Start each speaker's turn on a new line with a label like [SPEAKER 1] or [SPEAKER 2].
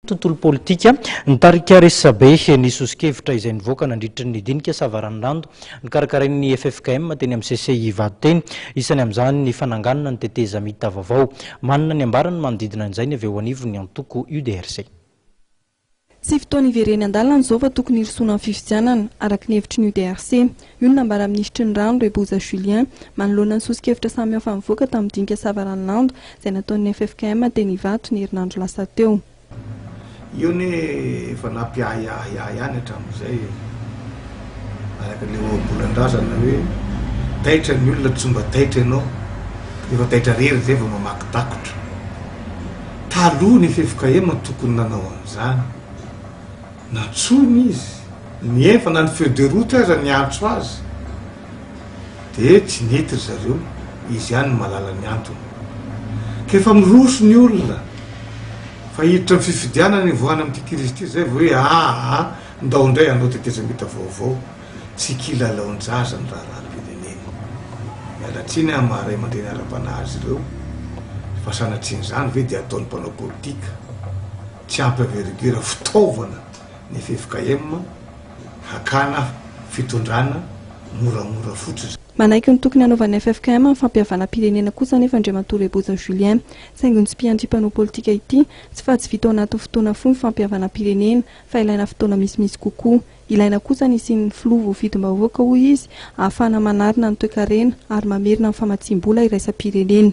[SPEAKER 1] Tontolo politika nitarika resabe ny soso-kevitra izay nivoaka nandritra ny dinika savaranonando nokarakarain'ny FFKM teny amin'ny CCI Ivato teny isany amin'izany ny fananganana ny tetezamita vaovao manana ny ambarany manodidina an'izay ny avy eo anivo ny antoko UDR-C.
[SPEAKER 2] Sy fotoana ivereny an-dalana izao fa tokony hirosona amin'ny fifidianana araky ny hevitry ny UDR-C. Io nambara ministry ny rano reboza Julien manoloana ny soso-kevitra samy hafa mivoaka tamin'ny dinika savaranonando izay nataon'ny FFKM teny Ivato ny herinandro lasa teo.
[SPEAKER 3] Io ne efa nampiahiahy ihany hatramin'izay araka le obolan-drazana hoe taitra ny olona tsy mba taitra ianao efa taitra rery zay vao mamaky takotra. Taloha ny FFKM tokony nanao an'izany natsony izy niefa na ny feu de route aza ny antso azy de tsy nety ry zareo izy ihany malala ny antony kefa miroso ny olona fa hiditra ny fifidianana voana amin'ity krizy ity zay hoe ndao indray anao tetezamita vaovao tsy kilalaon-jaza ny raharaham-pirenena mialatsiny amaray mandreny ara-panazy ireo fa sanatriny zany ve dia ataon'ny mpanao politika tsy ampy averigura fitaovana ny FFKM hakana fitondrana moramora fotsiny.
[SPEAKER 2] Manaiky ny tokony hanaovan'ny FFKM amin'ny fampihavana-pirenena kosa nefa andriamatoa reboza Julien saingy ny tsy mpiandry-mpanao politika ity tsy fa tsy vita ao anatin'ny fotoana fohy ny fampihavana-pirenena fa ilaina fotoana misimisy kokoa. Ilaina kosa ny isian'ny filoha vidim-bahoaka hoy izy ahafahana manarina ny toe-karena ary mamerina ny famatsiam-bola iraisam-pirenena.